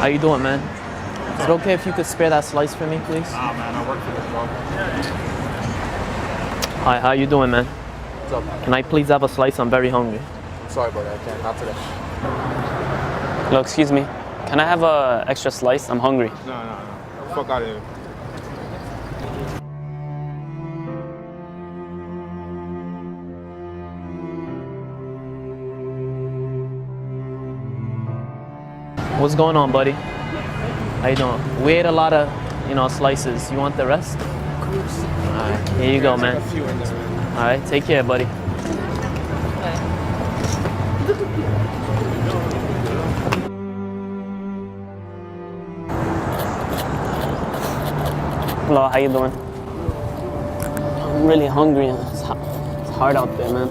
How you doing, man? Is it okay if you could spare that slice for me, please? Nah, man, I work for this dog. Hi, how you doing, man? What's up, man? Can I please have a slice? I'm very hungry. I'm sorry, buddy, I can't. Not today. Hello, excuse me. Can I have a extra slice? I'm hungry. No. Fuck out of here. What's going on, buddy? How you doing? We ate a lot of, slices. You want the rest? Of course. All right, here you go, man. A few in there, man. All right, take care, buddy. Hello, how you doing? I'm really hungry. It's hard out there, man.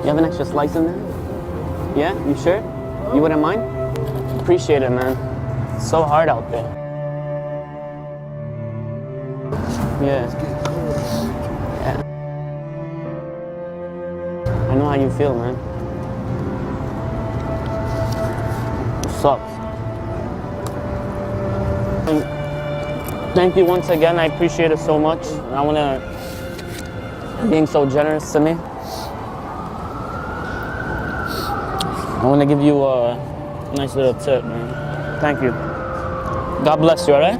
You have an extra slice in there? Yeah, you sure? You wouldn't mind? Appreciate it, man. It's so hard out there. Yeah. I know how you feel, man. It sucks. Thank you once again. I appreciate it so much. And I want to being so generous to me. I want to give you a nice little tip, man. Thank you. God bless you, all right?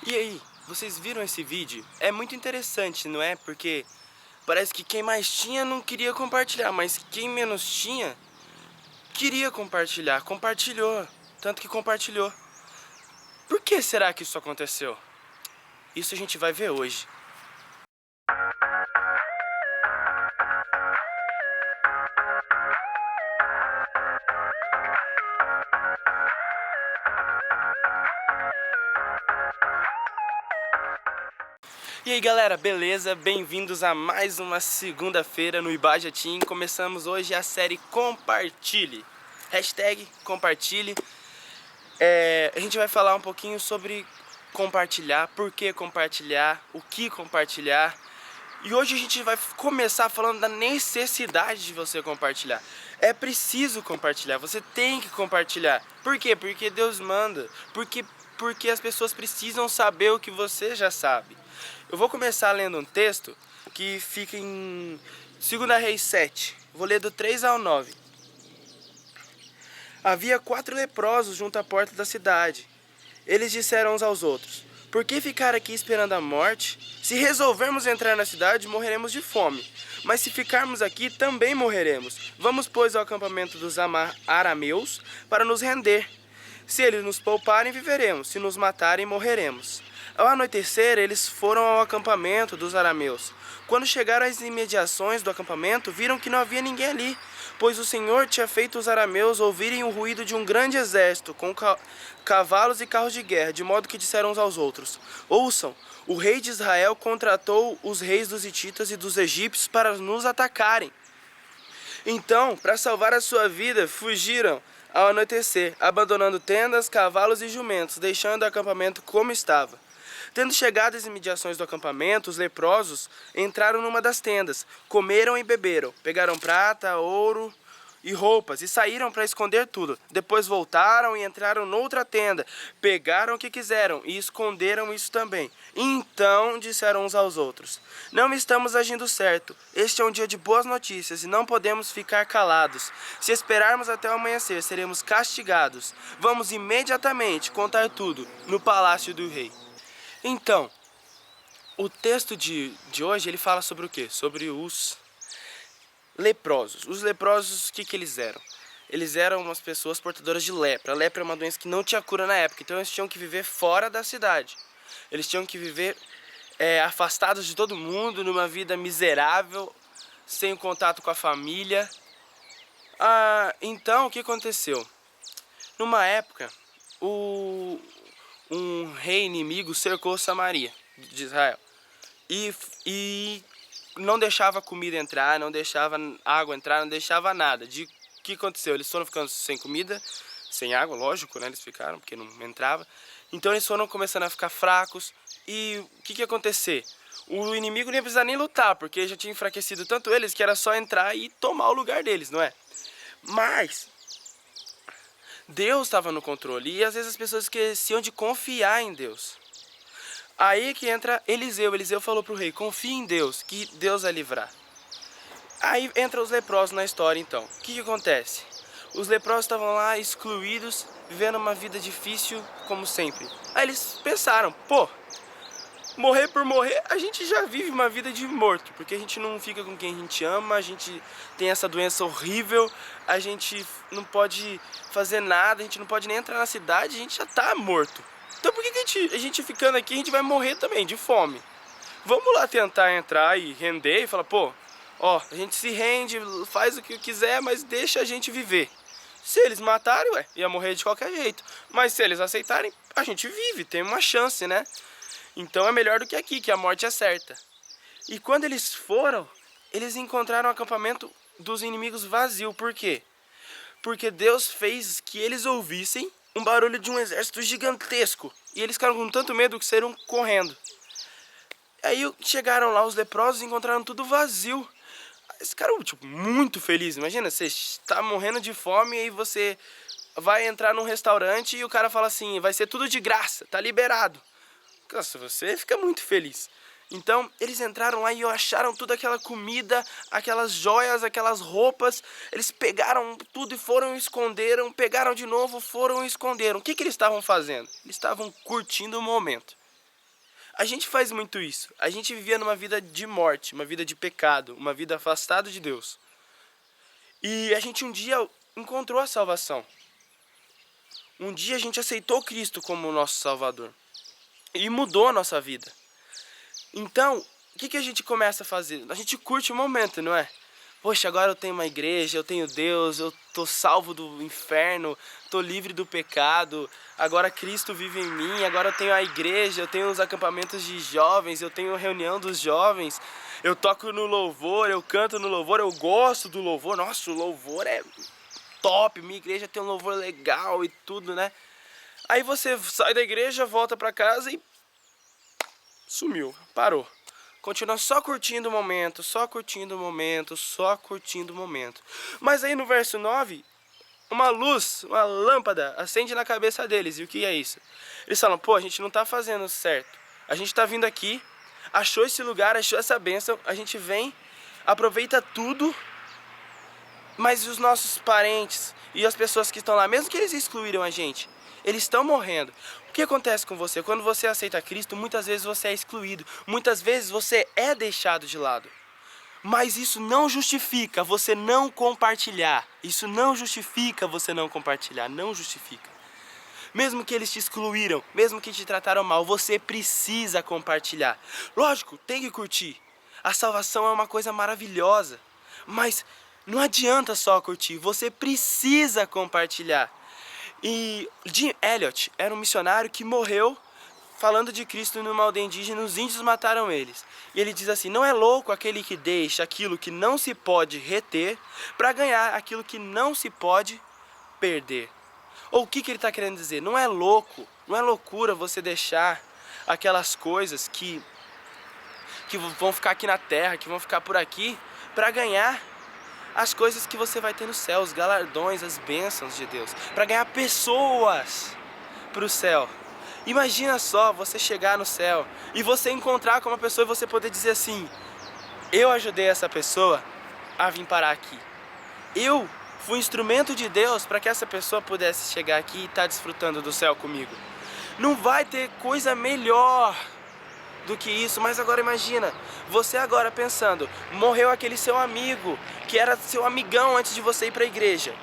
E aí, vocês viram esse vídeo? É muito interessante, não é? Porque parece que quem mais tinha não queria compartilhar, mas quem menos tinha queria compartilhar, compartilhou, tanto que compartilhou. Por que será que isso aconteceu? Isso a gente vai ver hoje. E aí galera, beleza? Bem-vindos a mais uma segunda-feira no Ibaja Team. Começamos hoje a série Compartilhe. Hashtag Compartilhe. A gente vai falar um pouquinho sobre compartilhar, por que compartilhar, o que compartilhar. E hoje a gente vai começar falando da necessidade de você compartilhar. É preciso compartilhar, você tem que compartilhar. Por quê? Porque Deus manda. Porque as pessoas precisam saber o que você já sabe. Eu vou começar lendo um texto que fica em 2 Reis 7. Vou ler do 3 ao 9. Havia 4 leprosos junto à porta da cidade. Eles disseram uns aos outros: por que ficar aqui esperando a morte? Se resolvermos entrar na cidade, morreremos de fome. Mas se ficarmos aqui, também morreremos. Vamos, pois, ao acampamento dos arameus para nos render. Se eles nos pouparem, viveremos. Se nos matarem, morreremos. Ao anoitecer, eles foram ao acampamento dos arameus. Quando chegaram às imediações do acampamento, viram que não havia ninguém ali, pois o Senhor tinha feito os arameus ouvirem o ruído de um grande exército, com cavalos e carros de guerra, de modo que disseram uns aos outros: ouçam, o rei de Israel contratou os reis dos hititas e dos egípcios para nos atacarem. Então, para salvar a sua vida, fugiram ao anoitecer, abandonando tendas, cavalos e jumentos, deixando o acampamento como estava. Tendo chegado às imediações do acampamento, os leprosos entraram numa das tendas, comeram e beberam, pegaram prata, ouro e roupas e saíram para esconder tudo. Depois voltaram e entraram noutra tenda, pegaram o que quiseram e esconderam isso também. Então disseram uns aos outros: não estamos agindo certo. Este é um dia de boas notícias e não podemos ficar calados. Se esperarmos até o amanhecer, seremos castigados. Vamos imediatamente contar tudo no palácio do rei. Então, o texto de hoje, ele fala sobre o quê? Sobre os leprosos. Os leprosos, o que eles eram? Eles eram umas pessoas portadoras de lepra. A lepra é uma doença que não tinha cura na época, então eles tinham que viver fora da cidade. Eles tinham que viver afastados de todo mundo, numa vida miserável, sem o contato com a família. Então, o que aconteceu? Numa época, um rei inimigo cercou Samaria de Israel e não deixava comida entrar, não deixava água entrar, não deixava nada. O que aconteceu? Eles foram ficando sem comida, sem água, lógico, né? Eles ficaram porque não entrava. Então eles foram começando a ficar fracos. E o que ia acontecer? o inimigo não ia precisar nem lutar, porque já tinha enfraquecido tanto eles que era só entrar e tomar o lugar deles, não é? Mas Deus estava no controle e às vezes as pessoas esqueciam de confiar em Deus. Aí que entra Eliseu. Eliseu falou pro rei: confia em Deus, que Deus vai livrar. Aí entra os leprosos na história então. O que acontece? Os leprosos estavam lá excluídos, vivendo uma vida difícil como sempre. Aí eles pensaram: pô, morrer por morrer, a gente já vive uma vida de morto, porque a gente não fica com quem a gente ama, a gente tem essa doença horrível, a gente não pode fazer nada, a gente não pode nem entrar na cidade, a gente já tá morto. Então por que a gente ficando aqui, a gente vai morrer também de fome? Vamos lá tentar entrar e render e falar: pô, ó, a gente se rende, faz o que quiser, mas deixa a gente viver. Se eles matarem, ué, ia morrer de qualquer jeito. Mas se eles aceitarem, a gente vive, tem uma chance, né? Então é melhor do que aqui, que a morte é certa. E quando eles foram, eles encontraram o acampamento dos inimigos vazio. Por quê? Porque Deus fez que eles ouvissem um barulho de um exército gigantesco. E eles ficaram com tanto medo que saíram correndo. Aí chegaram lá os leprosos e encontraram tudo vazio. Eles ficaram, tipo, muito felizes. Imagina, você está morrendo de fome e aí você vai entrar num restaurante e o cara fala assim: vai ser tudo de graça, tá liberado. Nossa, você fica muito feliz. Então, eles entraram lá e acharam toda aquela comida, aquelas joias, aquelas roupas. Eles pegaram tudo e foram e esconderam. Pegaram de novo, foram e esconderam. O que eles estavam fazendo? Eles estavam curtindo o momento. A gente faz muito isso. A gente vivia numa vida de morte, uma vida de pecado, uma vida afastada de Deus. E a gente um dia encontrou a salvação. Um dia a gente aceitou Cristo como o nosso Salvador. E mudou a nossa vida. Então, o que a gente começa a fazer? A gente curte o momento, não é? Poxa, agora eu tenho uma igreja, eu tenho Deus, eu tô salvo do inferno, tô livre do pecado, agora Cristo vive em mim, agora eu tenho a igreja, eu tenho os acampamentos de jovens, eu tenho a reunião dos jovens, eu toco no louvor, eu canto no louvor, eu gosto do louvor. Nossa, o louvor é top, minha igreja tem um louvor legal e tudo, né? Aí você sai da igreja, volta pra casa e sumiu, parou. Continua só curtindo o momento, só curtindo o momento, só curtindo o momento. Mas aí no verso 9, uma luz, uma lâmpada acende na cabeça deles. E o que é isso? Eles falam: pô, a gente não tá fazendo certo. A gente tá vindo aqui, achou esse lugar, achou essa bênção, a gente vem, aproveita tudo, mas os nossos parentes e as pessoas que estão lá, mesmo que eles excluíram a gente, eles estão morrendo. O que acontece com você? Quando você aceita Cristo, muitas vezes você é excluído. Muitas vezes você é deixado de lado. Mas isso não justifica você não compartilhar. Isso não justifica você não compartilhar. Não justifica. Mesmo que eles te excluíram, mesmo que te trataram mal, você precisa compartilhar. Lógico, tem que curtir. A salvação é uma coisa maravilhosa. Mas não adianta só curtir. Você precisa compartilhar. E Jim Elliot era um missionário que morreu falando de Cristo numa aldeia indígena. Os índios mataram eles. E ele diz assim: não é louco aquele que deixa aquilo que não se pode reter para ganhar aquilo que não se pode perder. Ou o que ele está querendo dizer? Não é louco, não é loucura você deixar aquelas coisas que vão ficar aqui na terra, que vão ficar por aqui, para ganhar as coisas que você vai ter no céu, os galardões, as bênçãos de Deus, para ganhar pessoas para o céu. Imagina só você chegar no céu e você encontrar com uma pessoa e você poder dizer assim: eu ajudei essa pessoa a vir parar aqui. Eu fui instrumento de Deus para que essa pessoa pudesse chegar aqui e estar desfrutando do céu comigo. Não vai ter coisa melhor do que isso. Mas agora imagina, você agora pensando: morreu aquele seu amigo, que era seu amigão antes de você ir para a igreja.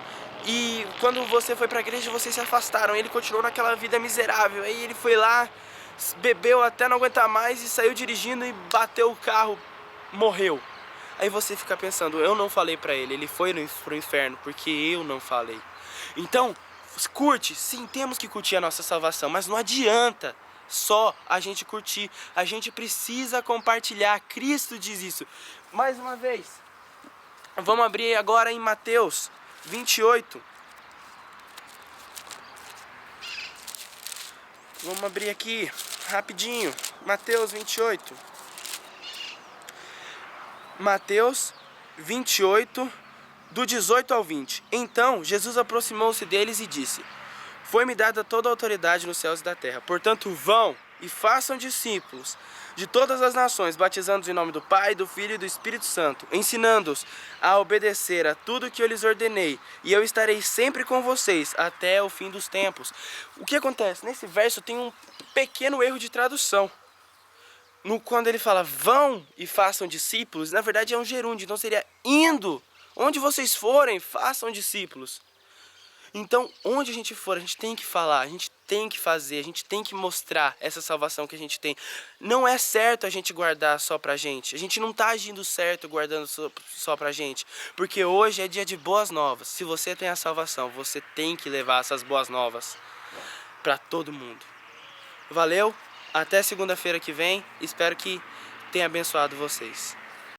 E quando você foi para a igreja, vocês se afastaram. Ele continuou naquela vida miserável. Aí ele foi lá, bebeu até não aguentar mais e saiu dirigindo e bateu o carro, morreu. Aí você fica pensando: eu não falei para ele, ele foi pro inferno porque eu não falei. Então, curte, sim, temos que curtir a nossa salvação, mas não adianta só a gente curtir, a gente precisa compartilhar. Cristo diz isso. Mais uma vez, vamos abrir agora em Mateus 28. Vamos abrir aqui rapidinho, Mateus 28. Mateus 28, do 18 ao 20. Então Jesus aproximou-se deles e disse: Foi-me dada toda a autoridade nos céus e da terra. Portanto, vão e façam discípulos de todas as nações, batizando-os em nome do Pai, do Filho e do Espírito Santo, ensinando-os a obedecer a tudo que eu lhes ordenei, e eu estarei sempre com vocês até o fim dos tempos. O que acontece? Nesse verso tem um pequeno erro de tradução. Quando ele fala vão e façam discípulos, na verdade é um gerúndio, então seria indo. Onde vocês forem, façam discípulos. Então, onde a gente for, a gente tem que falar, a gente tem que fazer, a gente tem que mostrar essa salvação que a gente tem. Não é certo a gente guardar só pra gente. A gente não tá agindo certo guardando só pra gente. Porque hoje é dia de boas novas. Se você tem a salvação, você tem que levar essas boas novas pra todo mundo. Valeu, até segunda-feira que vem. Espero que tenha abençoado vocês.